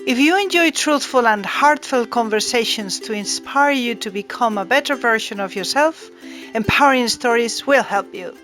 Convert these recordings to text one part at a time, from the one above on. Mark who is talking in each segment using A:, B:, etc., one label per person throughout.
A: If you enjoy truthful and heartfelt conversations to inspire you to become a better version of yourself, empowering stories will help you.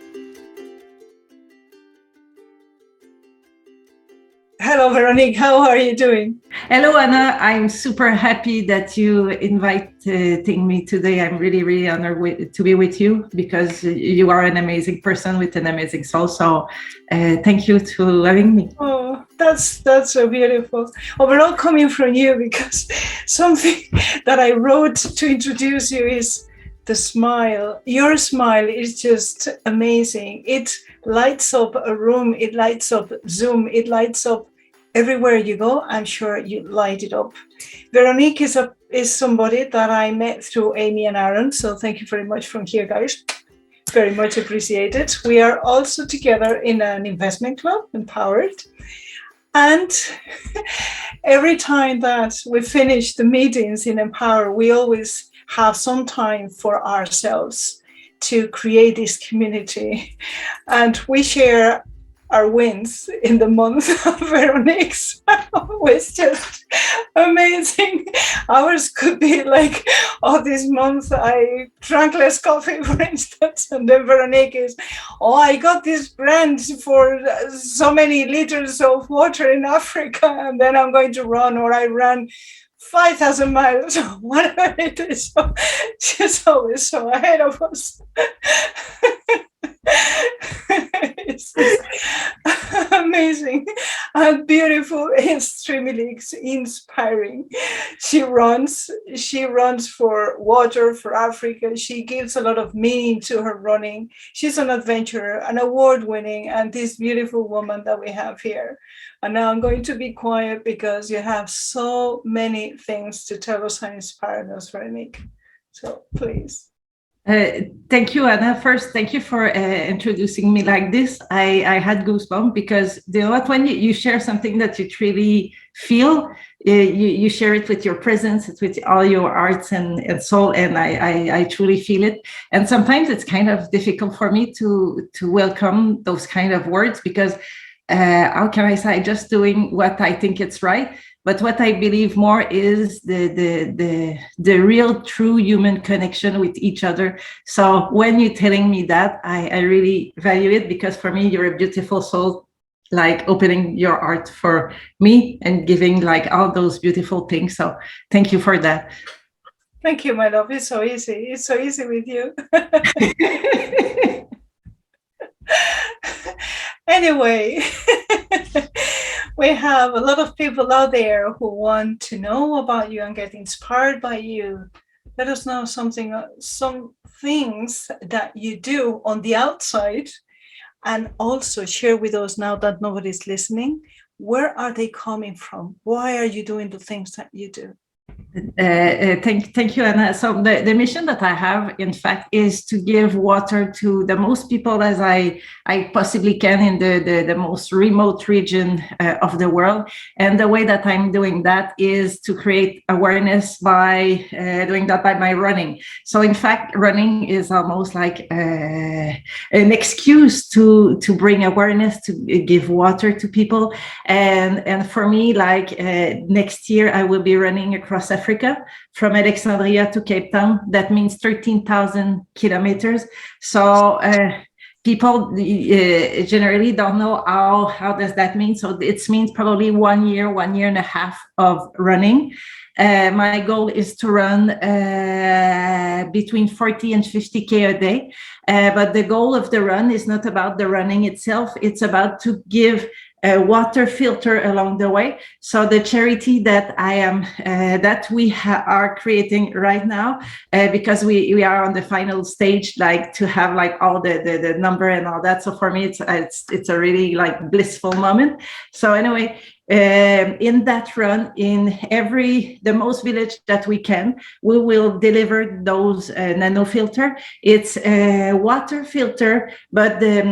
A: Hello, Véronique. How are you doing?
B: Hello, Anna. I'm super happy that you inviting me today. I'm really honored to be with you because you are an amazing person with an amazing soul. So thank you to having me.
A: Oh, that's so beautiful. Oh, we're all coming from you because something that I wrote to introduce you is the smile. Your smile is just amazing. It lights up a room. It lights up Zoom. It lights up everywhere you go. I'm sure you light it up. Véronique is somebody that I met through Amy and Aaron. So thank you very much from here, guys. Very much appreciated. We are also together in an investment club, Empowered. And every time that we finish the meetings in Empower, we always have some time for ourselves to create this community. And we share our wins in the month of Veronique's. It's just amazing. Ours could be like, oh, this month I drank less coffee, for instance, and then Veronique is, oh, I got this grant for so many liters of water in Africa, and then I'm going to run, or I ran 5,000 miles, whatever it is. So she's always so ahead of us. It's amazing and beautiful, extremely inspiring. She runs for water, for Africa. She gives a lot of meaning to her running. She's an adventurer, an award-winning, and this beautiful woman that we have here. And now I'm going to be quiet because you have so many things to tell us and inspire us, Véronique. So please.
B: Thank you, Anna. First, thank you for introducing me like this. I had goosebumps because when you share something that you truly feel, you share it with your presence, it's with all your arts and soul, and I truly feel it. And sometimes it's kind of difficult for me to welcome those kind of words because how can I say, just doing what I think it's right. But what I believe more is the real true human connection with each other. So when you're telling me that, I really value it because for me, you're a beautiful soul, like opening your heart for me and giving like all those beautiful things. So thank you for that.
A: Thank you, my love. It's so easy. It's so easy with you. Anyway, we have a lot of people out there who want to know about you and get inspired by you. Let us know some things that you do on the outside, and also share with us, now that nobody's listening, where are they coming from? Why are you doing the things that you do?
B: Thank you, Anna. So the mission that I have, in fact, is to give water to the most people as I possibly can in the most remote region of the world. And the way that I'm doing that is to create awareness by doing that by my running. So in fact, running is almost like an excuse to bring awareness, to give water to people. And for me, like next year, I will be running across Africa from Alexandria to Cape Town. That means 13,000 kilometers. So people generally don't know how does that mean. So it means probably 1 year and a half of running. My goal is to run between 40 and 50K a day. But the goal of the run is not about the running itself. It's about to give a water filter along the way. So the charity that we are creating right now, because we are on the final stage, like to have like all the number and all that. So for me, it's a really like blissful moment. So anyway, in that run, in the most village that we can, we will deliver those nanofilter. It's a water filter, but the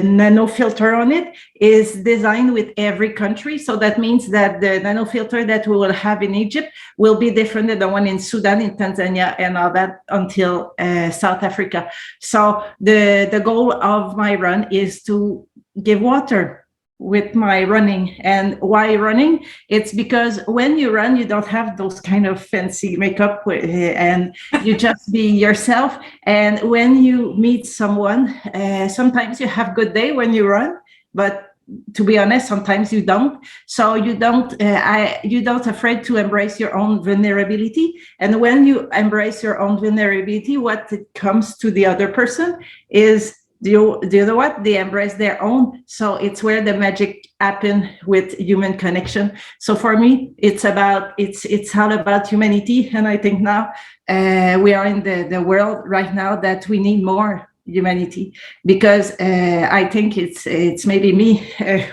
B: nanofilter on it is designed with every country. So that means that the nanofilter that we will have in Egypt will be different than the one in Sudan, in Tanzania, and all that until South Africa. So the goal of my run is to give water with my running. And why running? It's because when you run, you don't have those kind of fancy makeup and you just be yourself. And when you meet someone, sometimes you have good day when you run, but to be honest, sometimes you don't. So you don't afraid to embrace your own vulnerability. And when you embrace your own vulnerability, what it comes to the other person is, do you know what? They embrace their own. So it's where the magic happen with human connection. So for me, it's all about humanity. And I think now we are in the world right now that we need more humanity, because I think it's maybe me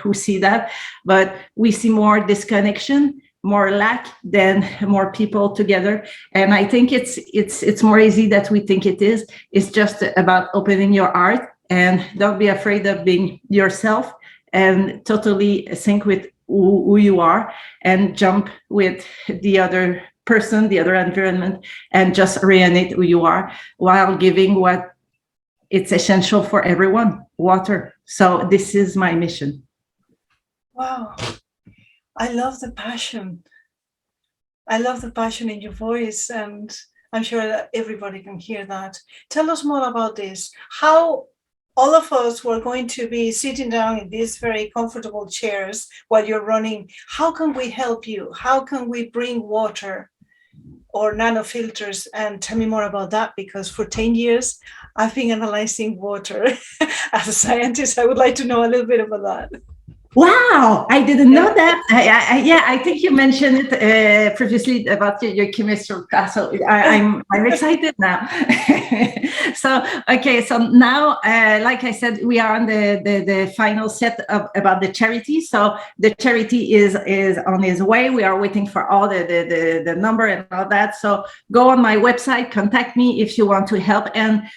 B: who see that, but we see more disconnection, more lack than more people together. And I think it's more easy that we think it is. It's just about opening your heart and don't be afraid of being yourself and totally sync with who you are, and jump with the other person, the other environment, and just reunite who you are while giving what it's essential for everyone, water. So this is my mission.
A: Wow. I love the passion. I love the passion in your voice, and I'm sure that everybody can hear that. Tell us more about this. How all of us were going to be sitting down in these very comfortable chairs while you're running. How can we help you? How can we bring water or nanofilters? And tell me more about that, because for 10 years, I've been analyzing water. As a scientist, I would like to know a little bit about that.
B: Wow, I didn't know that. I think you mentioned it previously about your chemistry class. So I'm excited now. So okay, so now, like I said, we are on the final set of about the charity. So the charity is on its way. We are waiting for all the number and all that. So go on my website, contact me if you want to help. And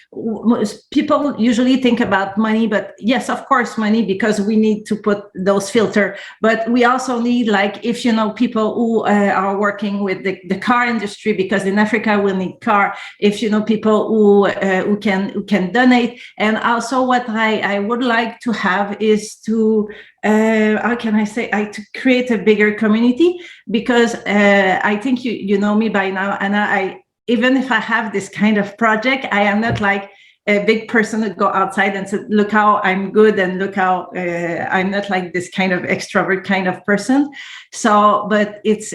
B: people usually think about money, but yes, of course, money, because we need to put those filter, but we also need, like, if you know people who are working with the car industry, because in Africa we'll need car. If you know people who can donate. And also what I would like to have is to how can I say, to create a bigger community, because I think you know me by now, and I even if I have this kind of project, I am not like a big person that go outside and say, look how I'm good, and look how I'm not like this kind of extrovert kind of person. So, but it's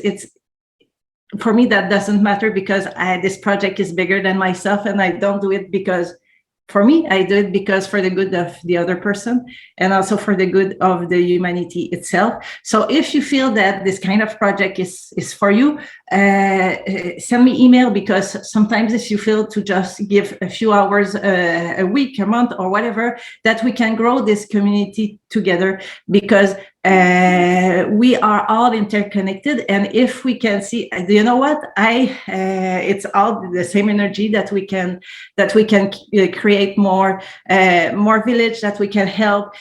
B: for me, that doesn't matter, because this project is bigger than myself, and I don't do it because for me, I do it because for the good of the other person, and also for the good of the humanity itself. So if you feel that this kind of project is for you, send me email, because sometimes if you feel to just give a few hours a week, a month, or whatever, that we can grow this community together, because we are all interconnected. And if we can see, do you know what, it's all the same energy that we can create more village, that we can help,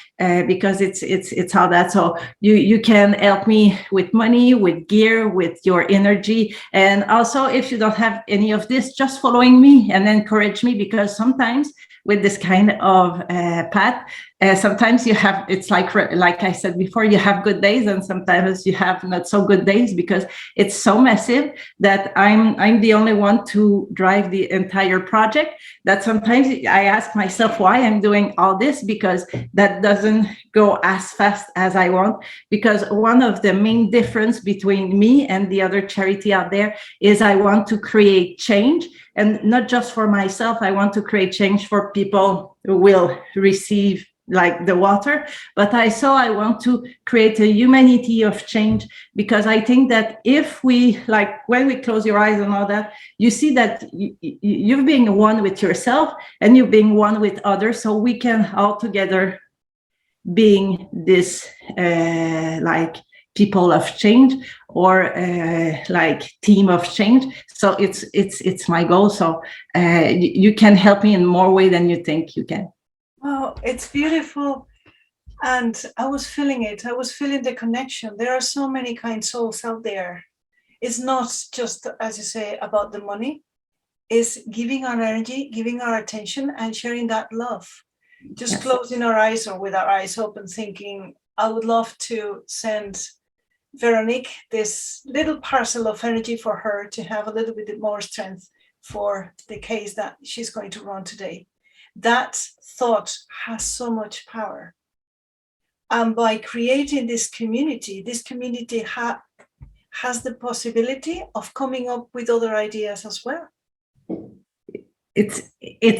B: because it's all that. So you can help me with money, with gear, with your energy. And also, if you don't have any of this, just following me and encourage me, because sometimes with this kind of path, sometimes you have, it's like I said before, you have good days, and sometimes you have not so good days, because it's so massive that I'm the only one to drive the entire project, that sometimes I ask myself why I'm doing all this, because that doesn't go as fast as I want. Because one of the main difference between me and the other charity out there is I want to create change, and not just for myself. I want to create change for people who will receive like the water, but I want to create a humanity of change, because I think that if we, like, when we close your eyes and all that, you see that you're being one with yourself and you're being one with others, so we can all together being this like people of change, or like team of change. So it's my goal. So you can help me in more way than you think you can.
A: Oh, it's beautiful. And I was feeling it. I was feeling the connection. There are so many kind souls out there. It's not just, as you say, about the money. It's giving our energy, giving our attention, and sharing that love. Just
B: Yes.
A: closing our eyes, or with our eyes open, thinking, I would love to send Véronique this little parcel of energy for her to have a little bit more strength for the case that she's going to run today. That thought has so much power. And by creating this community has the possibility of coming up with other ideas as well.
B: It's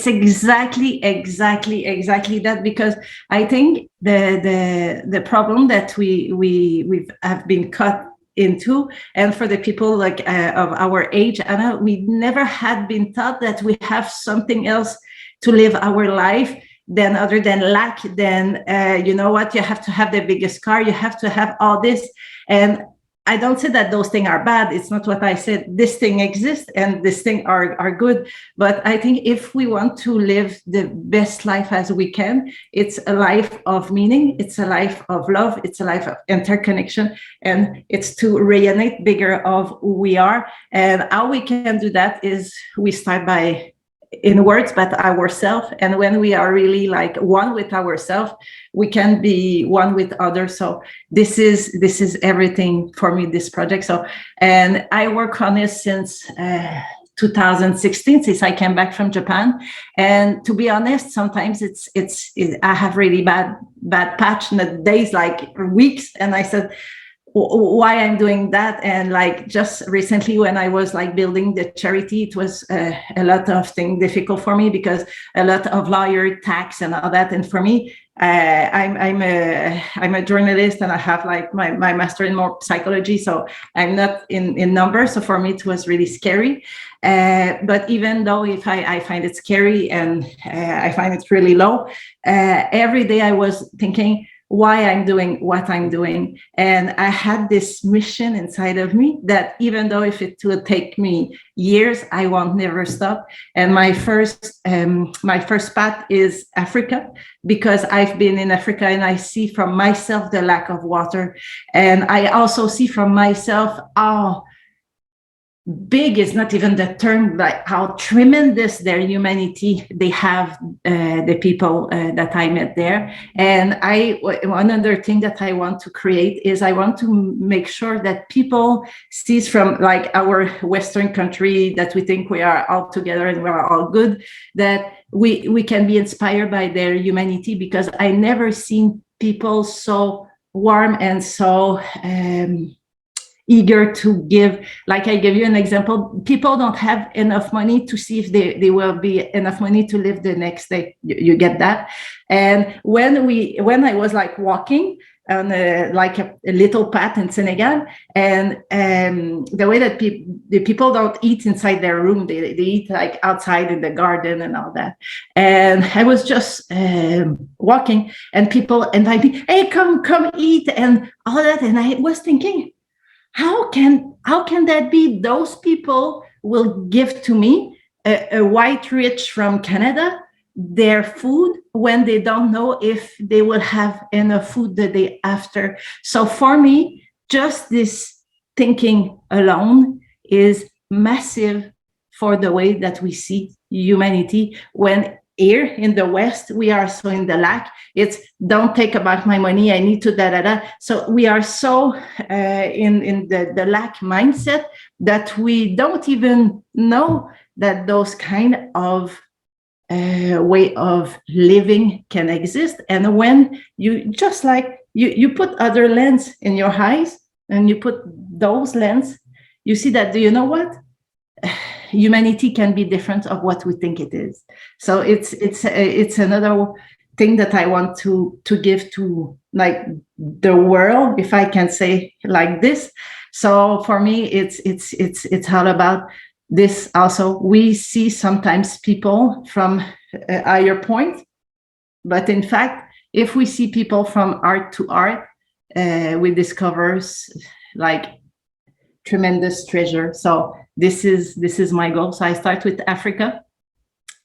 B: exactly that, because I think the problem that we have been cut into, and for the people like of our age, Anna, we never had been taught that we have something else to live our life than other than lack. Then you know what, you have to have the biggest car, you have to have all this. And I don't say that those things are bad. It's not what I said. This thing exists and this thing are good. But I think if we want to live the best life as we can, it's a life of meaning. It's a life of love. It's a life of interconnection. And it's to reunite bigger of who we are. And how we can do that is we start by in words, but ourselves. And when we are really like one with ourselves, we can be one with others. So this is everything for me, this project. So, and I work on it since 2016, since I came back from Japan. And to be honest, sometimes I have really bad patch in the days, like weeks. And I said, why I'm doing that. And like just recently when I was like building the charity, it was a lot of things difficult for me because a lot of lawyer tax and all that. And for me, I'm a journalist and I have like my master in more psychology. So I'm not in numbers. So for me, it was really scary. But even though if I find it scary and I find it really low, every day I was thinking, why I'm doing what I'm doing. And I had this mission inside of me that even though if it will take me years, I won't never stop. And my first path is Africa, because I've been in Africa and I see from myself the lack of water. And I also see from myself how big is not even the term, like how tremendous their humanity they have, the people that I met there. And one other thing that I want to create is I want to make sure that people sees from like our Western country that we think we are all together and we're all good, that we can be inspired by their humanity, because I never seen people so warm and so eager to give. Like I give you an example, people don't have enough money to see if they will be enough money to live the next day. You get that? And when I was like walking on like a little path in Senegal, and the way that the people don't eat inside their room, they eat like outside in the garden and all that. And I was just walking and people invite me, hey, come eat and all that. And I was thinking, how can that be? Those people will give to me, a white rich from Canada, their food when they don't know if they will have enough food the day after. So for me, just this thinking alone is massive for the way that we see humanity. When here in the West, we are so in the lack. It's don't take about my money, I need to da. So we are so in the lack mindset that we don't even know that those kind of way of living can exist. And when you just like, you put other lens in your eyes and you put those lens, you see that, do you know what? Humanity can be different of what we think it is. So it's another thing that I want to give to like the world, if I can say like this. So for me, it's all about this. Also, we see sometimes people from a higher point, but in fact, if we see people from art to art, we discover like tremendous treasure. So this is my goal. So I start with Africa,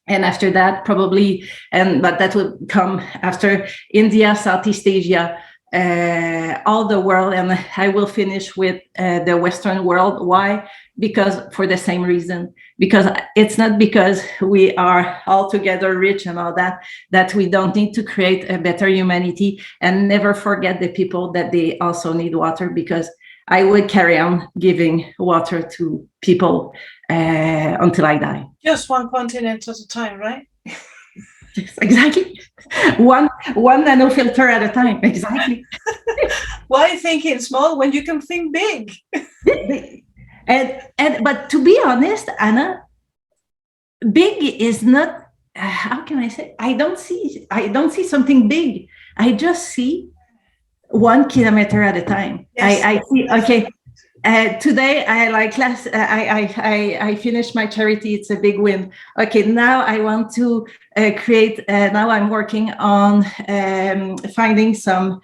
B: and after that probably, but that will come after India, Southeast Asia, all the world, and I will finish with the Western world. Why? Because for the same reason, because it's not because we are all together rich and all that, that we don't need to create a better humanity, and never forget the people that they also need water, because I would carry on giving water to people until I die.
A: Just one continent at a time, right?
B: Yes, exactly. One nanofilter at a time. Exactly.
A: Why thinking small when you can think big?
B: But to be honest, Anna, big is not. How can I say? I don't see something big. I just see 1 kilometer at a time. Yes. I see. Okay. Today, I finished my charity. It's a big win. Okay, now I want to create. Now I'm working on finding some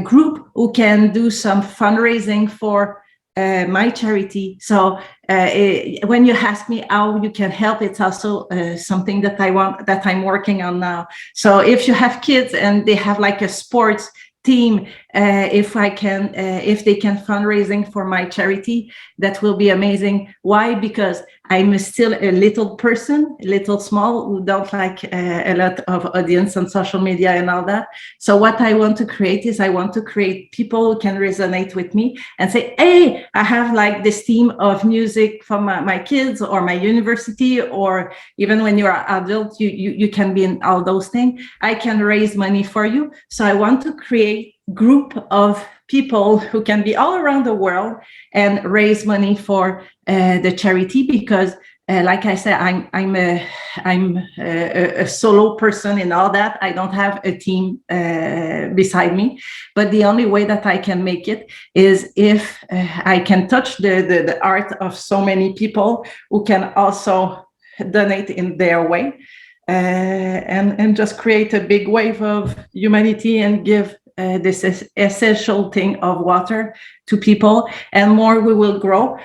B: group who can do some fundraising for my charity. So when you ask me how you can help, it's also something that I'm working on now. So if you have kids and they have like a sports team, if they can fundraising for my charity, that will be amazing. Why? Because I'm still a little person, a little small, who don't like a lot of audience on social media and all that. So what I want to create is, I want to create people who can resonate with me and say, hey, I have like this team of music from my kids or my university, or even when you're an adult, you can be in all those things. I can raise money for you. So I want to create group of people who can be all around the world and raise money for the charity, because like I said, I'm a solo person in all that. I don't have a team beside me, but the only way that I can make it is if I can touch the art of so many people who can also donate in their way, and just create a big wave of humanity and give this essential thing of water to people, and more we will grow.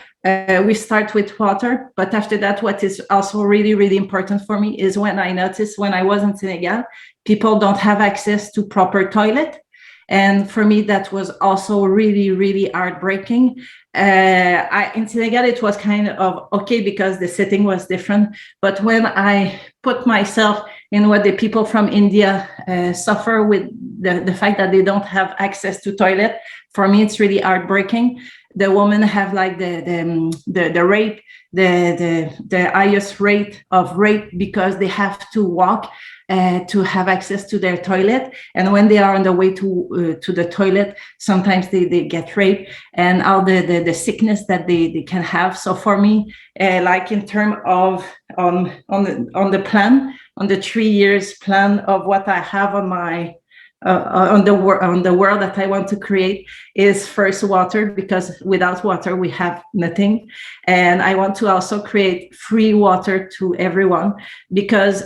B: We start with water, but after that, what is also really, really important for me is when I noticed when I was in Senegal, people don't have access to proper toilet. And for me, that was also really, really heartbreaking. In Senegal, it was kind of okay because the setting was different. But when I put myself in what the people from India suffer with the fact that they don't have access to toilet, for me, it's really heartbreaking. The women have like the rape, the highest rate of rape, because they have to walk to have access to their toilet, and when they are on the way to the toilet, sometimes they get raped, and all the sickness that they can have. So for me, like in terms of on the plan, on the 3 years plan of what I have on my on the world that I want to create, is first water, because without water we have nothing. And I want to also create free water to everyone, because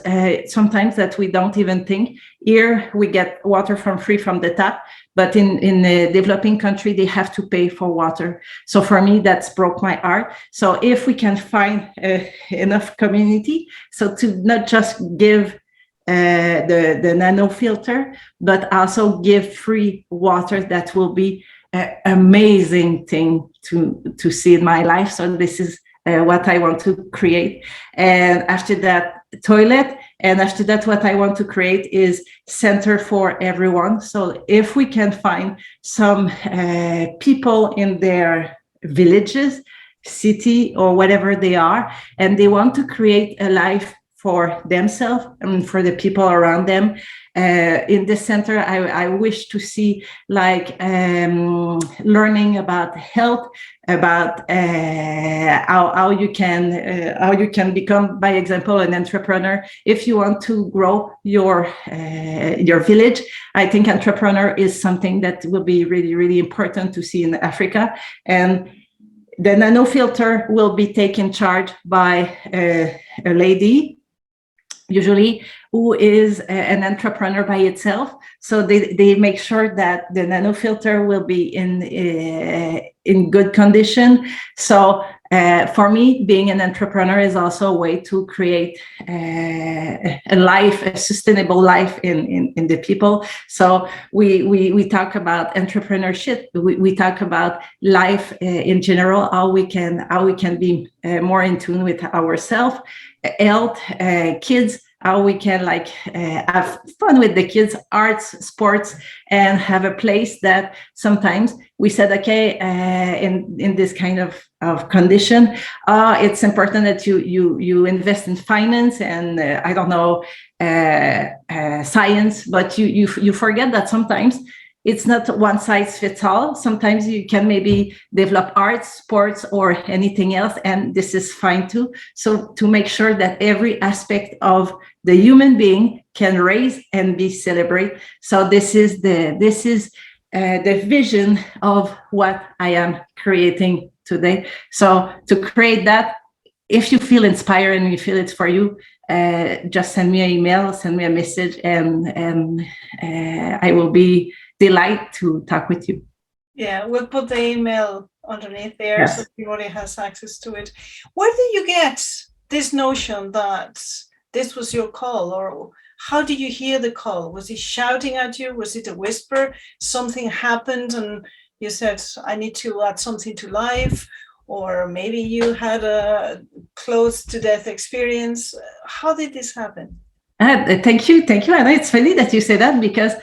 B: sometimes that we don't even think. Here we get water free from the tap, but in the developing country they have to pay for water. So for me, that's broke my heart. So if we can find enough community, so to not just give the nanofilter, but also give free water, that will be an amazing thing to see in my life. So this is what I want to create. And after that, toilet. And after that, what I want to create is center for everyone. So if we can find some people in their villages, city, or whatever they are, and they want to create a life for themselves and for the people around them. In this center, I wish to see like learning about health, about how you can become, by example, an entrepreneur. If you want to grow your village, I think entrepreneur is something that will be really, really important to see in Africa. And the nanofilter will be taken charge by a lady, usually, who is an entrepreneur by itself. So they make sure that the nanofilter will be in good condition. So For me, being an entrepreneur is also a way to create a life, a sustainable life in the people. So we talk about entrepreneurship. We talk about life in general, how we can be more in tune with ourselves, health, kids, how we can have fun with the kids, arts, sports, and have a place that sometimes we said, okay, in this kind of condition, it's important that you invest in finance and I don't know, science, but you forget that sometimes it's not one size fits all. Sometimes you can maybe develop arts, sports, or anything else, and this is fine too. So to make sure that every aspect of the human being can raise and be celebrated. So this is the vision of what I am creating today. So to create that, if you feel inspired and you feel it's for you, just send me an email, send me a message, and I will be delighted to talk with you.
A: Yeah, we'll put the email underneath there,
B: yes,
A: so everybody has access to it. Where did you get this notion that this was your call, or how did you hear the call? Was he shouting at you? Was it a whisper? Something happened and you said, I need to add something to life? Or maybe you had a close to death experience. How did this happen?
B: Thank you, Anna. It's funny that you say that, because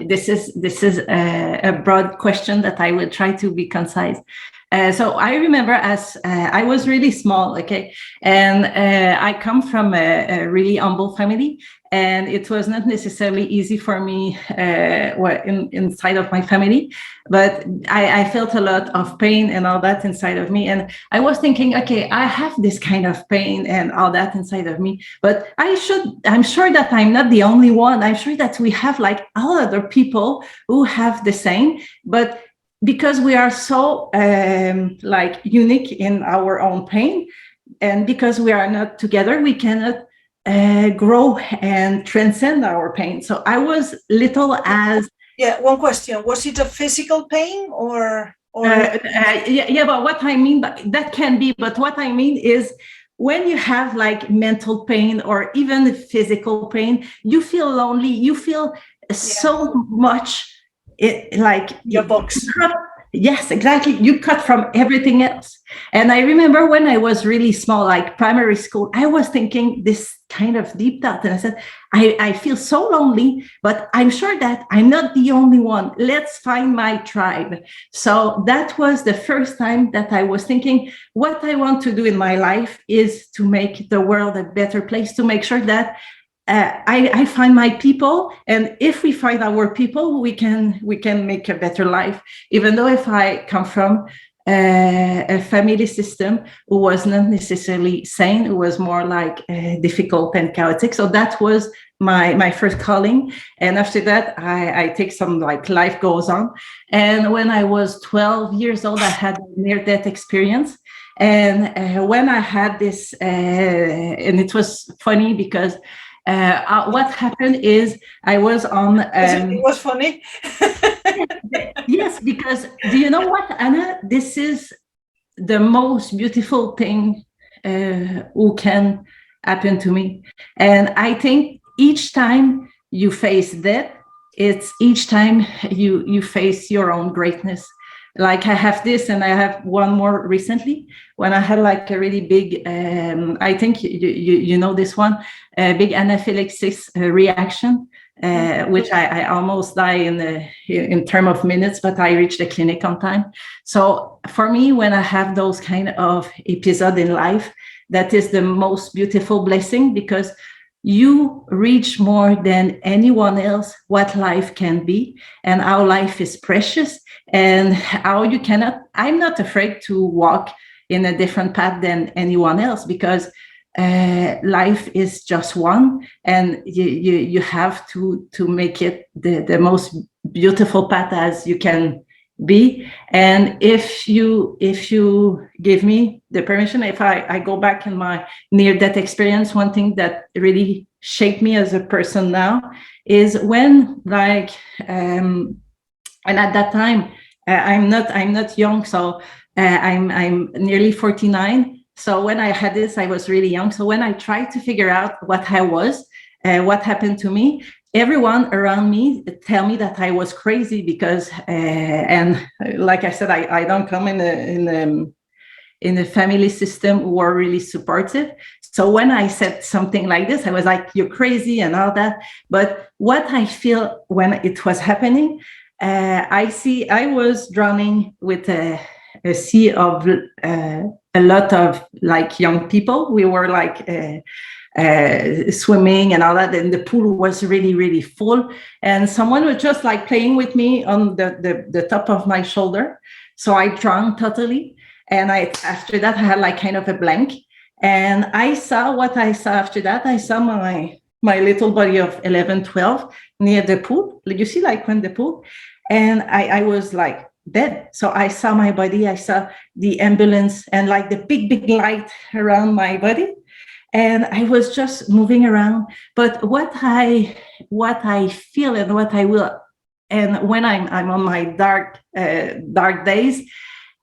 B: this is a broad question that I will try to be concise. So I remember as I was really small, okay, and I come from a really humble family, and it was not necessarily easy for me inside of my family, but I felt a lot of pain and all that inside of me, and I was thinking, okay, I have this kind of pain and all that inside of me, but I'm sure that I'm not the only one. I'm sure that we have like all other people who have the same, but because we are so like unique in our own pain, and because we are not together, we cannot grow and transcend our pain. So I was little as
A: one question: was it a physical pain or
B: but what I mean by that can be, but what I mean is when you have like mental pain or even physical pain, you feel lonely, you feel so much like
A: your box.
B: Yes, exactly. You cut from everything else. And I remember when I was really small, like primary school, I was thinking this kind of deep thought. And I said, I feel so lonely, but I'm sure that I'm not the only one. Let's find my tribe. So that was the first time that I was thinking, what I want to do in my life is to make the world a better place, to make sure that I find my people, and if we find our people, we can make a better life. Even though if I come from a family system who was not necessarily sane, it was more like difficult and chaotic. So that was my first calling. And after that, I take some like life goes on. And when I was 12 years old, I had a near-death experience. And when I had this, and it was funny because what happened is I was on.
A: It was funny.
B: Yes, because do you know what, Anna? This is the most beautiful thing who can happen to me. And I think each time you face death, it's each time you face your own greatness. Like I have this, and I have one more recently when I had like a really big, I think you know this one, big anaphylaxis reaction, which I almost die in term of minutes, but I reached the clinic on time. So for me, when I have those kind of episodes in life, that is the most beautiful blessing, because you reach more than anyone else what life can be and how life is precious and how you cannot. I'm not afraid to walk in a different path than anyone else, because life is just one, and you have to make it the most beautiful path as you can be. And if you give me the permission, if I go back in my near-death experience, one thing that really shaped me as a person now is when like and at that time I'm not young, so I'm nearly 49. So when I had this, I was really young. So when I tried to figure out what I was, what happened to me, everyone around me tell me that I was crazy because, and like I said, I don't come in a family system who are really supportive. So when I said something like this, I was like, you're crazy and all that. But what I feel when it was happening, I was drowning with a sea of a lot of like young people. We were like swimming and all that, and the pool was really, really full. And someone was just like playing with me on the top of my shoulder. So I drowned totally. And after that, I had like kind of a blank. And I saw what I saw after that. I saw my little body of 11, 12 near the pool. You see, like when the pool. And I was like dead. So I saw my body. I saw the ambulance and like the big, big light around my body. And I was just moving around. But what I feel and what I will, and when I'm on my dark days,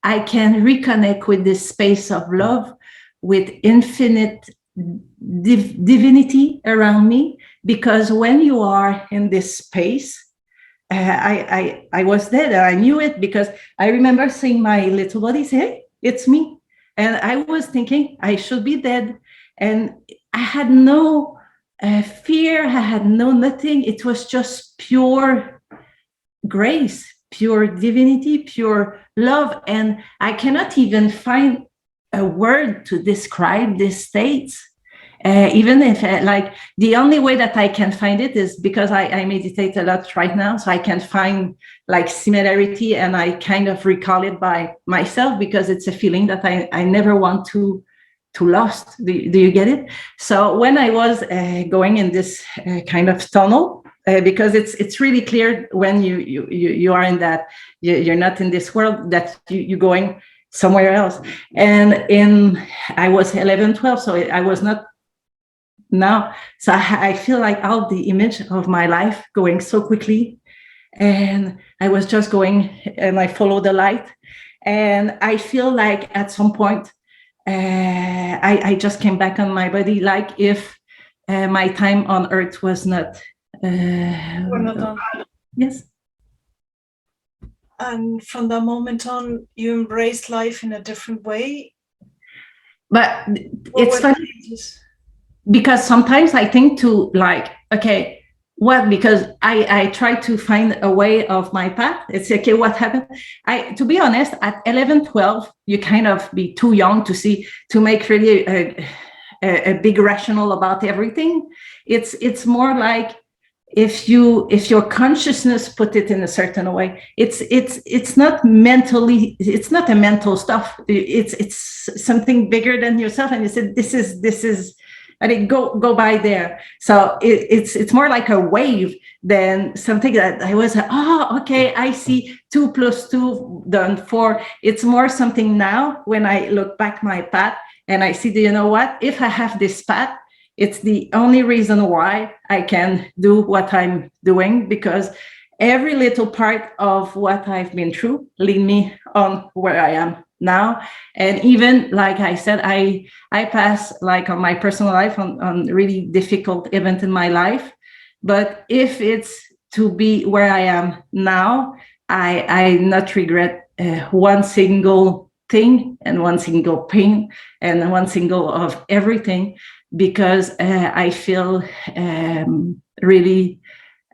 B: I can reconnect with this space of love, with infinite divinity around me. Because when you are in this space, I was there and I knew it, because I remember seeing my little body say, hey, it's me. And I was thinking I should be dead. And I had no fear. I had no nothing. It was just pure grace, pure divinity, pure love. And I cannot even find a word to describe this state. Even if like the only way that I can find it is because I meditate a lot right now. So I can find like similarity, and I kind of recall it by myself, because it's a feeling that I never want to lost. Do you get it? So when I was going in this kind of tunnel, because it's really clear when you are in that, you're not in this world, that you're going somewhere else. And I was 11, 12, so I was not now. So I feel like all the image of my life going so quickly, and I was just going and I followed the light. And I feel like at some point, I just came back on my body, like if my time on earth was not
A: We're not on.
B: Yes.
A: And from that moment on, you embraced life in a different way.
B: But it's funny, because sometimes I think to like, okay, what? Because I try to find a way of my path. It's okay, what happened? To be honest, at 11, 12, you kind of be too young to make really a big rational about everything. It's more like, if your consciousness put it in a certain way, it's not mentally, it's not a mental stuff. It's something bigger than yourself. And you said, this is, I mean, go by there. So it's more like a wave than something that I was, oh, okay, I see 2 + 2 done 4. It's more something now when I look back my path and I see, do you know what? If I have this path, it's the only reason why I can do what I'm doing, because every little part of what I've been through lead me on where I am now. And even like I said, I pass like on my personal life on really difficult event in my life. But if it's to be where I am now, I not regret one single thing and one single pain and one single of everything, because I feel really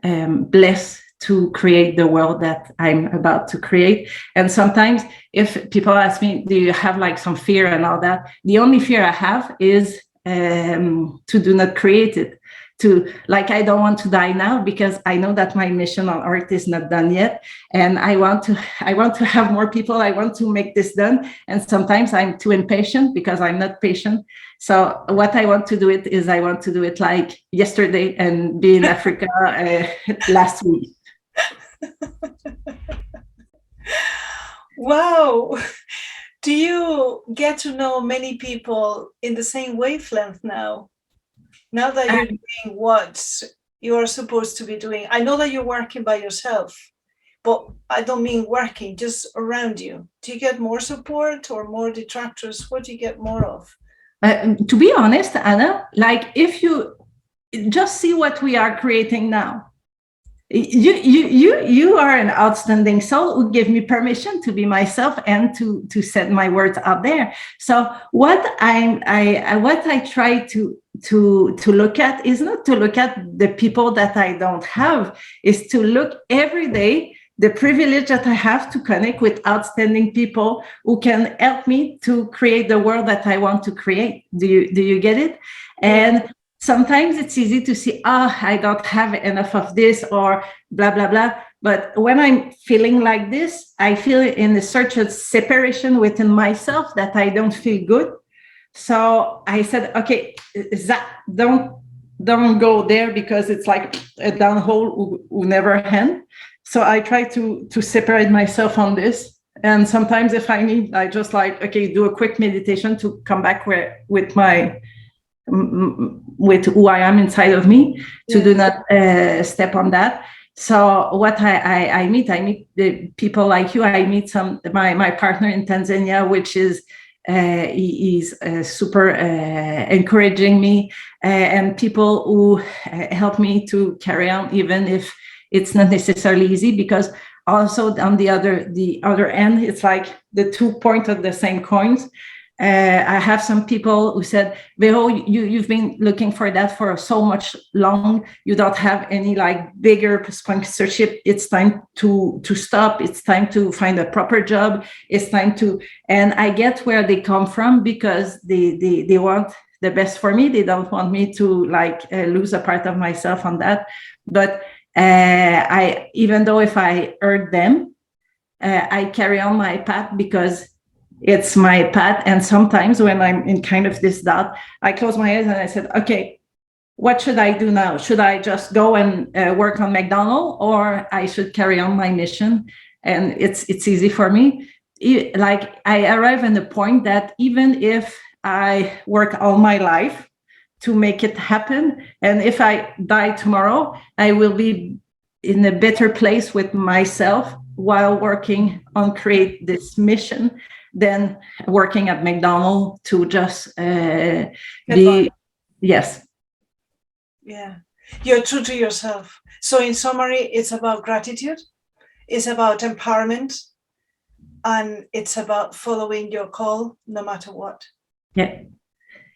B: blessed to create the world that I'm about to create. And sometimes if people ask me, do you have like some fear and all that? The only fear I have is to do not create it. I don't want to die now, because I know that my mission on earth is not done yet. And I want to have more people. I want to make this done. And sometimes I'm too impatient, because I'm not patient. So what I want to do is I want to do it like yesterday and be in Africa last week.
A: Wow. Do you get to know many people in the same wavelength now? Now that you're doing what you're supposed to be doing? I know that you're working by yourself, but I don't mean working, just around you. Do you get more support or more detractors? What do you get more of?
B: To be honest, Anna, like if you just see what we are creating now, you are an outstanding soul who gave me permission to be myself and to set my words out there. So what I try to look at is not to look at the people that I don't have, is to look every day the privilege that I have to connect with outstanding people who can help me to create the world that I want to create. Do you get it? And sometimes it's easy to see, I don't have enough of this or blah, blah, blah. But when I'm feeling like this, I feel in a search of separation within myself that I don't feel good. So I said, okay, don't go there, because it's like a downhole who never end. So I try to separate myself on this. And sometimes if I need, I just like, okay, do a quick meditation to come back with who I am inside of me, to do not step on that. So what I meet the people like you. I meet my partner in Tanzania, which is he's super encouraging me, and people who help me to carry on, even if it's not necessarily easy, because also on the other end, it's like the 2 points of the same coins. I have some people who said, Vero, you've been looking for that for so much long. You don't have any like bigger sponsorship. It's time to stop. It's time to find a proper job. It's time to, and I get where they come from, because they want the best for me. They don't want me to like lose a part of myself on that. But I, even though if I hurt them, I carry on my path, because it's my path. And sometimes when I'm in kind of this doubt, I close my eyes and I said, okay, what should I do now? Should I just go and work on McDonald's, or I should carry on my mission? And it's easy for me. Like I arrive at the point that even if I work all my life to make it happen, and if I die tomorrow, I will be in a better place with myself while working on create this mission than working at McDonald's to just be, yes.
A: Yeah, you're true to yourself. So in summary, it's about gratitude, it's about empowerment, and it's about following your call no matter what.
B: Yeah,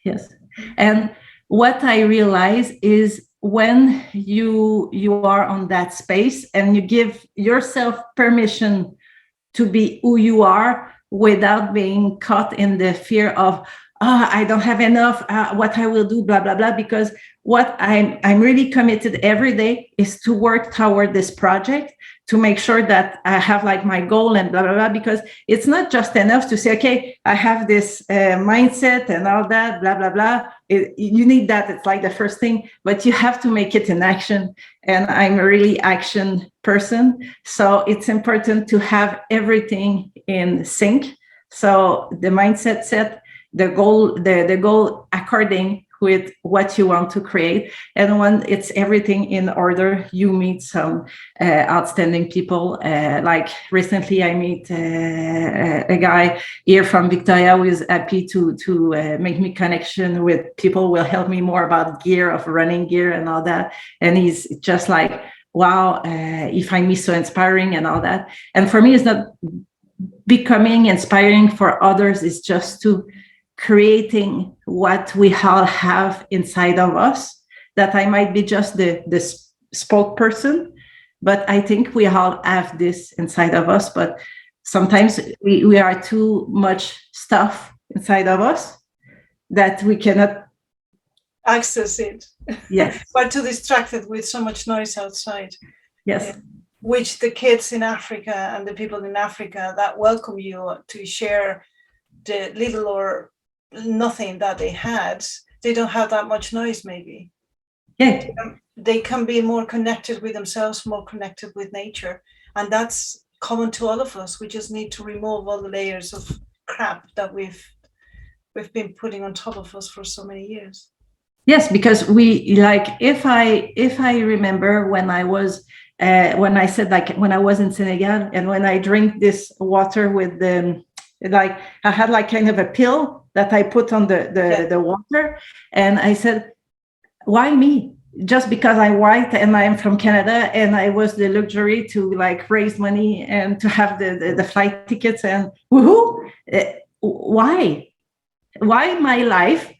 B: yes. And what I realize is when you are on that space and you give yourself permission to be who you are, without being caught in the fear of, I don't have enough, what I will do, blah, blah, blah. Because what I'm really committed every day is to work toward this project, to make sure that I have like my goal and blah, blah, blah. Because it's not just enough to say, okay, I have this mindset and all that, blah, blah, blah. You need that. It's like the first thing, but you have to make it in action. And I'm a really action person. So it's important to have everything in sync. So the mindset set, the goal according with what you want to create. And when it's everything in order, you meet some outstanding people. Like recently I meet a guy here from Victoria who is happy to make me connection with people who will help me more about gear, of running gear and all that. And he's just like, wow, he find me so inspiring and all that. And for me, it's not becoming inspiring for others, it's just to creating what we all have inside of us, that I might be just the spokesperson, but I think we all have this inside of us. But sometimes we are too much stuff inside of us that we cannot
A: access it.
B: Yes.
A: But too distracted with so much noise outside.
B: Yes.
A: Which the kids in Africa and the people in Africa that welcome you to share the little or nothing that they had, they don't have that much noise maybe.
B: Yeah.
A: They can be more connected with themselves, more connected with nature. And that's common to all of us. We just need to remove all the layers of crap that we've been putting on top of us for so many years.
B: Yes, because we like, if I remember when I was when I said, like, when I was in Senegal, and when I drink this water with the, like, I had like kind of a pill that I put on the water, and I said, why me? Just because I'm white and I'm from Canada, and I was the luxury to like raise money and to have the flight tickets, and woohoo! Why my life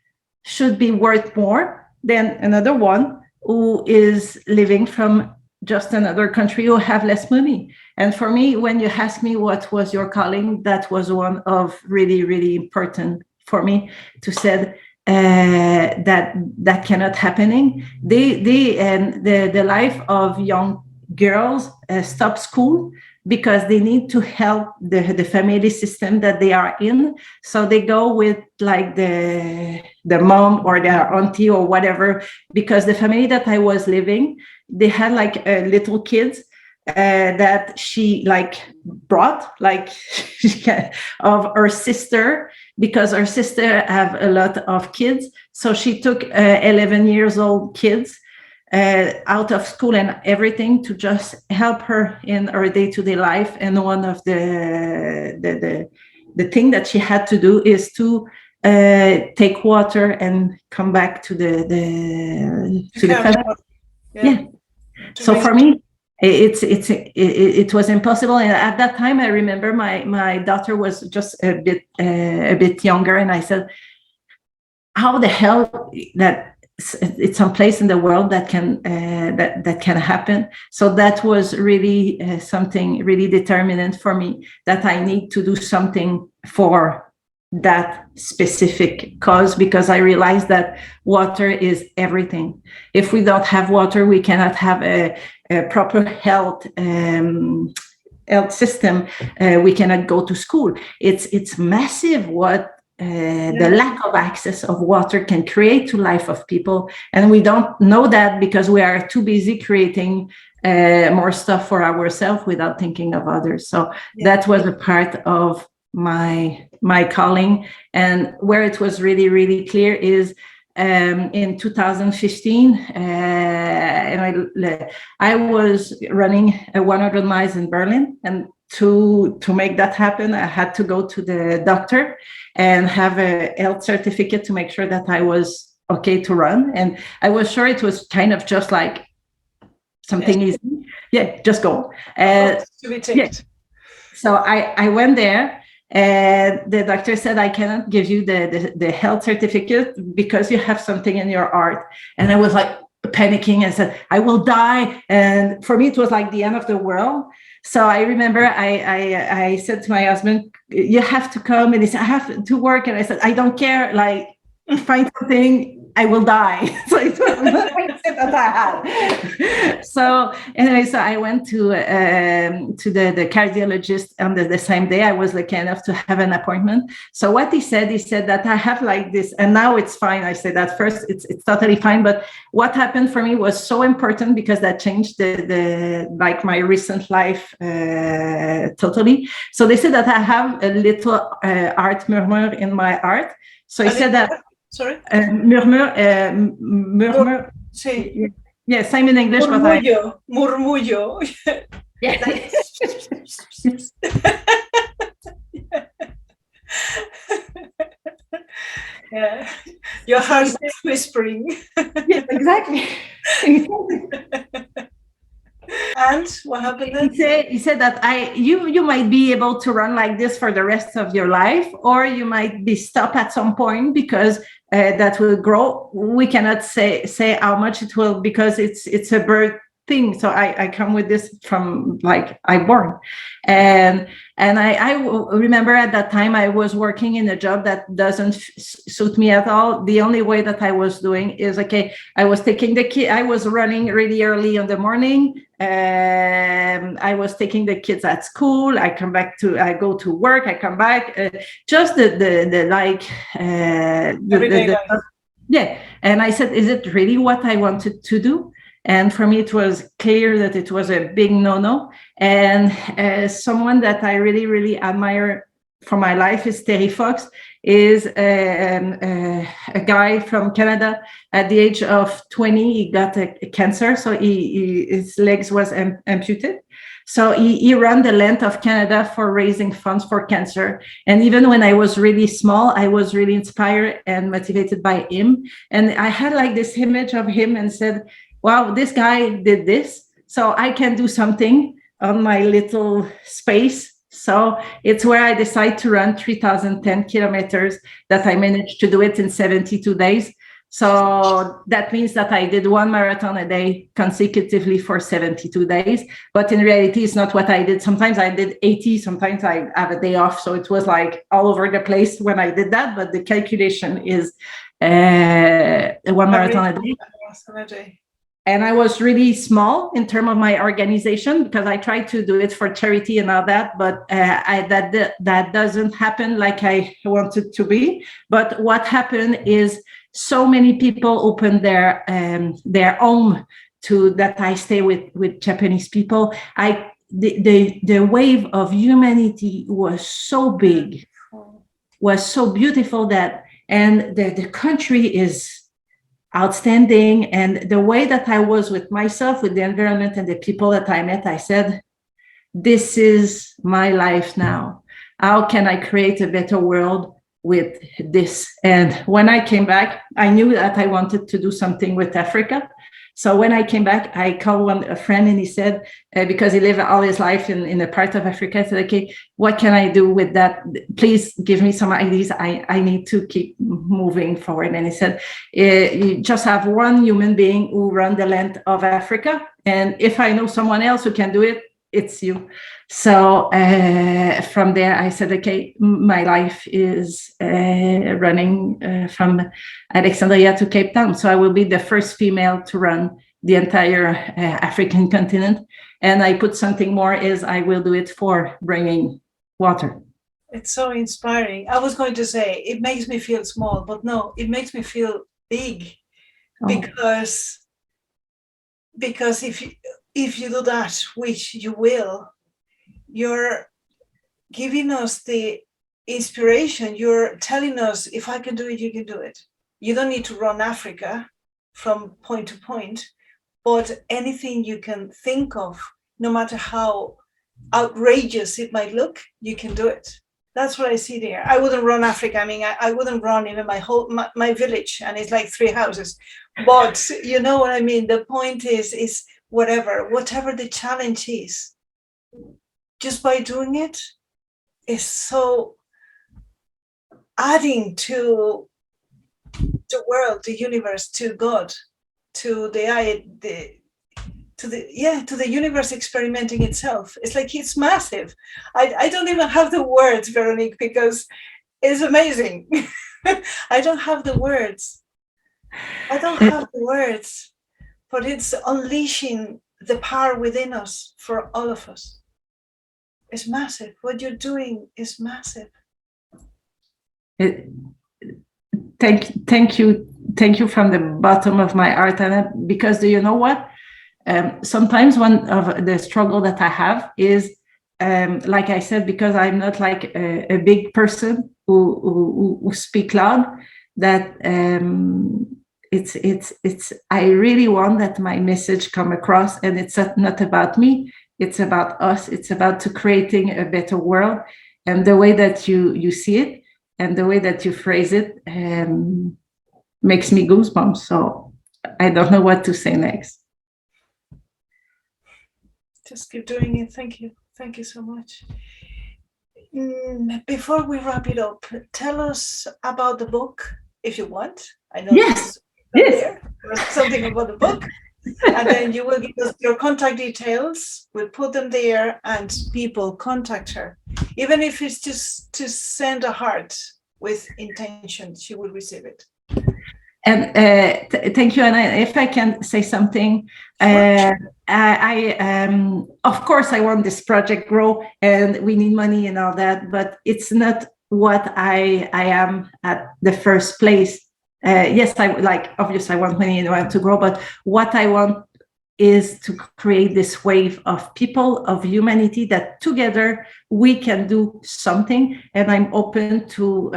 B: should be worth more than another one who is living from just another country who have less money? And for me, when you ask me what was your calling, that was one of really, really important for me to say that cannot happening. The life of young girls stop school because they need to help the family system that they are in. So they go with like the mom or their auntie or whatever, because the family that I was living, they had like little kids that she like brought like of her sister, because her sister have a lot of kids. So she took 11 years old kids out of school and everything to just help her in her day-to-day life. And one of the thing that she had to do is to take water and come back to the family. Yeah. So for me, it was impossible. And at that time, I remember my daughter was just a bit younger, and I said, how the hell that it's some place in the world that can happen? So that was really something really determinant for me, that I need to do something for that specific cause, because I realized that water is everything. If we don't have water, we cannot have a proper health system. We cannot go to school. It's massive what the lack of access of water can create to life of people, and we don't know that because we are too busy creating more stuff for ourselves without thinking of others. So that was a part of my calling. And where it was really, really clear is in 2015, and I was running 100 miles in Berlin, and to make that happen, I had to go to the doctor and have a health certificate to make sure that I was okay to run. And I was sure it was kind of just like something easy. Yeah, just go. So I went there, and the doctor said, I cannot give you the health certificate because you have something in your heart. And I was like panicking and said, I will die. And for me, it was like the end of the world. So I remember I said to my husband, you have to come. And he said, I have to work. And I said, I don't care. Like, find something, I will die. So it was the mindset that I had. So anyway, so I went to the cardiologist on the same day. I was lucky enough to have an appointment. So what he said that I have like this, and now it's fine. I said at first it's totally fine. But what happened for me was so important, because that changed the like my recent life totally. So they said that I have a little heart murmur in my heart. So he said that.
A: Sorry?
B: Murmur. Yeah, same in English.
A: Murmullo. Murmullo.
B: Yeah.
A: Yeah. Your heart is whispering.
B: Yes, exactly.
A: And what happened?
B: He said that you might be able to run like this for the rest of your life, or you might be stopped at some point, because that will grow. We cannot say how much it will, because it's a birth thing. So I come with this from like I born, and I remember at that time I was working in a job that doesn't suit me at all. The only way that I was doing is, okay, I was taking the kid. I was running really early in the morning. I was taking the kids at school. I go to work. I come back. Just the like yeah. And I said, is it really what I wanted to do? And for me, it was clear that it was a big no-no. And someone that I really, really admire for my life is Terry Fox, is a guy from Canada. At the age of 20, he got a cancer, so his legs was amputated. So he ran the length of Canada for raising funds for cancer. And even when I was really small, I was really inspired and motivated by him. And I had like this image of him and said, wow, this guy did this, so I can do something on my little space. So it's where I decided to run 3,010 kilometers, that I managed to do it in 72 days. So that means that I did one marathon a day consecutively for 72 days. But in reality, it's not what I did. Sometimes I did 80, sometimes I have a day off. So it was like all over the place when I did that. But the calculation is one marathon a day. And I was really small in terms of my organization, because I tried to do it for charity and all that, but that doesn't happen like I wanted to be. But what happened is so many people opened their home to that. I stay with Japanese people. The wave of humanity was so big, was so beautiful, that, and the country is outstanding. And the way that I was with myself, with the environment and the people that I met, I said, this is my life now. How can I create a better world with this? And when I came back, I knew that I wanted to do something with Africa. So when I came back, I called a friend, and he said, because he lived all his life in a part of Africa, I said, okay, what can I do with that? Please give me some ideas. I need to keep moving forward. And he said, you just have one human being who run the length of Africa. And if I know someone else who can do it, it's you. So from there, I said, okay, my life is running from Alexandria to Cape Town. So I will be the first female to run the entire African continent. And I put something more, is I will do it for bringing water.
A: It's so inspiring. I was going to say, it makes me feel small, but no, it makes me feel big. Because if you do that, which you will, you're giving us the inspiration. You're telling us, if I can do it, you can do it. You don't need to run Africa from point to point, but anything you can think of, no matter how outrageous it might look, you can do it. That's what I see there. I wouldn't run Africa. I mean, I wouldn't run even my village, and it's like 3 houses. But you know what I mean? The point is whatever the challenge is, just by doing it is so adding to the world, the universe, to God, to the universe experimenting itself. It's like, it's massive. I don't even have the words, Véronique, because it's amazing. I don't have the words. But it's unleashing the power within us for all of us. It's massive. What you're doing is massive.
B: Thank you from the bottom of my heart, Anna, because do you know what? Sometimes one of the struggle that I have is, like I said, because I'm not like a big person who speak loud, that it's I really want that my message come across, and it's not about me, it's about us. It's about to creating a better world, and the way that you see it and the way that you phrase it makes me goosebumps. So I don't know what to say next.
A: Just keep doing it. Thank you so much. Before we wrap it up, tell us about the book, if you want. I know
B: yes.
A: There was something about the book, and then you will give us your contact details. We'll put them there, and people contact her. Even if it's just to send a heart with intention, she will receive it.
B: And thank you. And if I can say something, of course, I want this project grow, and we need money and all that, but it's not what I am at the first place. Yes, obviously I want money and I want to grow, but what I want is to create this wave of people, of humanity, that together we can do something, and I'm open to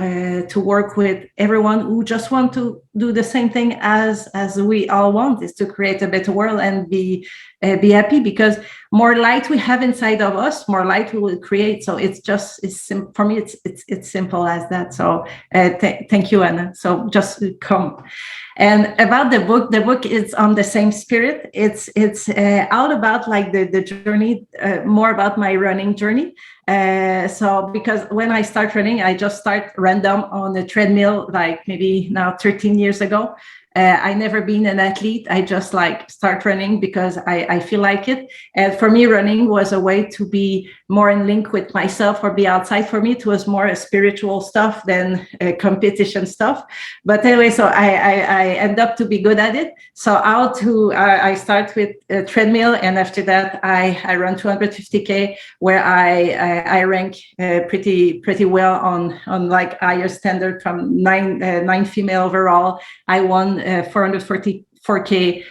B: work with everyone who just want to do the same thing as we all want, is to create a better world and be happy, because more light we have inside of us, more light we will create. So for me, it's simple as that. So thank you, Anna. So just come. And about the book is on the same spirit. It's all about like the journey, more about my running journey. So because when I start running, I just start random on the treadmill, like maybe now 13 years ago. I never been an athlete. I just like start running because I feel like it. And for me, running was a way to be more in link with myself or be outside. For me, it was more a spiritual stuff than competition stuff. But anyway, so I end up to be good at it. So I start with a treadmill, and after that, I run 250K, where I rank pretty well on like higher standard from nine female overall. I won 444K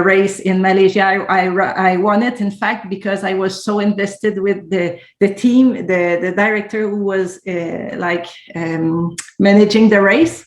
B: race in Malaysia. I won it, in fact, because I was so invested with the team, the director who was managing the race,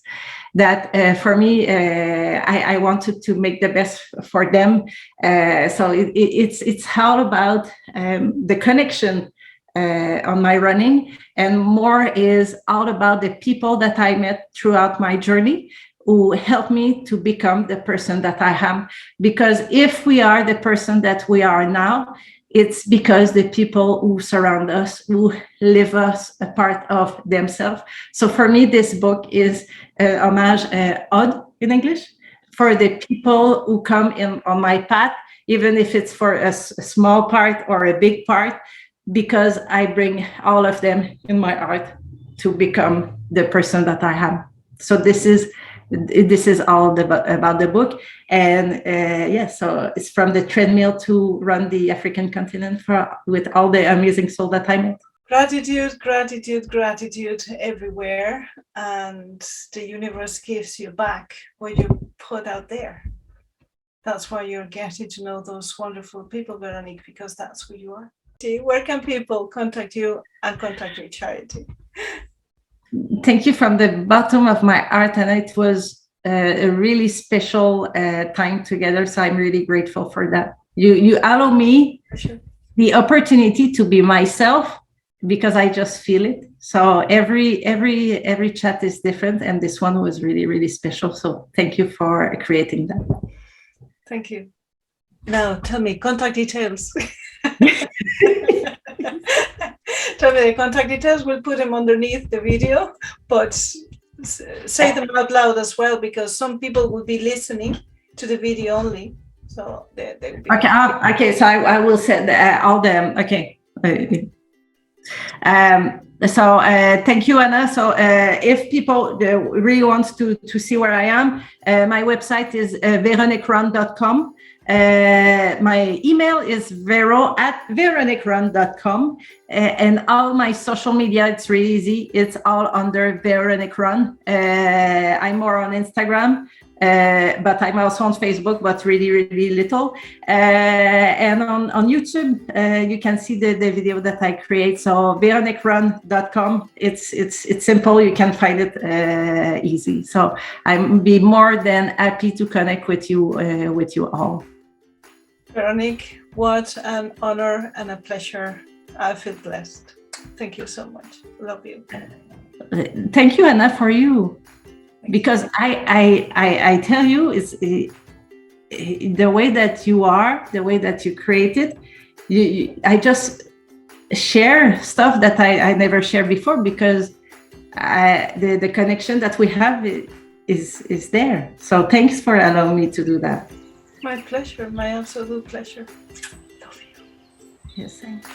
B: that for me, I wanted to make the best for them. So it's all about the connection on my running, and more is all about the people that I met throughout my journey, who helped me to become the person that I am. Because if we are the person that we are now, it's because the people who surround us, who live us a part of themselves. So for me, this book is homage, ode in English, for the people who come in on my path, even if it's for a small part or a big part, because I bring all of them in my heart to become the person that I am. So this is all about the book. And so it's from the treadmill to run the African continent with all the amazing soul that I met.
A: Gratitude, gratitude, gratitude everywhere. And the universe gives you back what you put out there. That's why you're getting to know those wonderful people, Véronique, because that's who you are. Where can people contact you and contact your charity?
B: Thank you from the bottom of my heart, and it was a really special time together. So I'm really grateful for that. You allow me the opportunity to be myself, because I just feel it. So every chat is different, and this one was really, really special. So thank you for creating that.
A: Thank you. Now tell me contact details. Tell me the contact details. We'll put them underneath the video, but say them out loud as well, because some people will be listening to the video only. So they will be
B: okay. So I will send all them. Okay. So thank you, Anna. So if people really want to see where I am, my website is Veroniquerun.com. My email is vero@veroniquerun.com, and all my social media, it's really easy. It's all under Veroniquerun. I'm more on Instagram, but I'm also on Facebook, but really, really little. And on YouTube, you can see the video that I create. So Veroniquerun.com. It's simple. You can find it easy. So I'm be more than happy to connect with you all.
A: Véronique, what an honor and a pleasure. I feel blessed. Thank you so much. Love you.
B: Thank you, Anna, for you. Because I tell you, it's the way that you are, the way that you created. I just share stuff that I never shared before, because the connection that we have is there. So thanks for allowing me to do that.
A: My pleasure, my absolute pleasure. Love you.
B: Yes, thanks.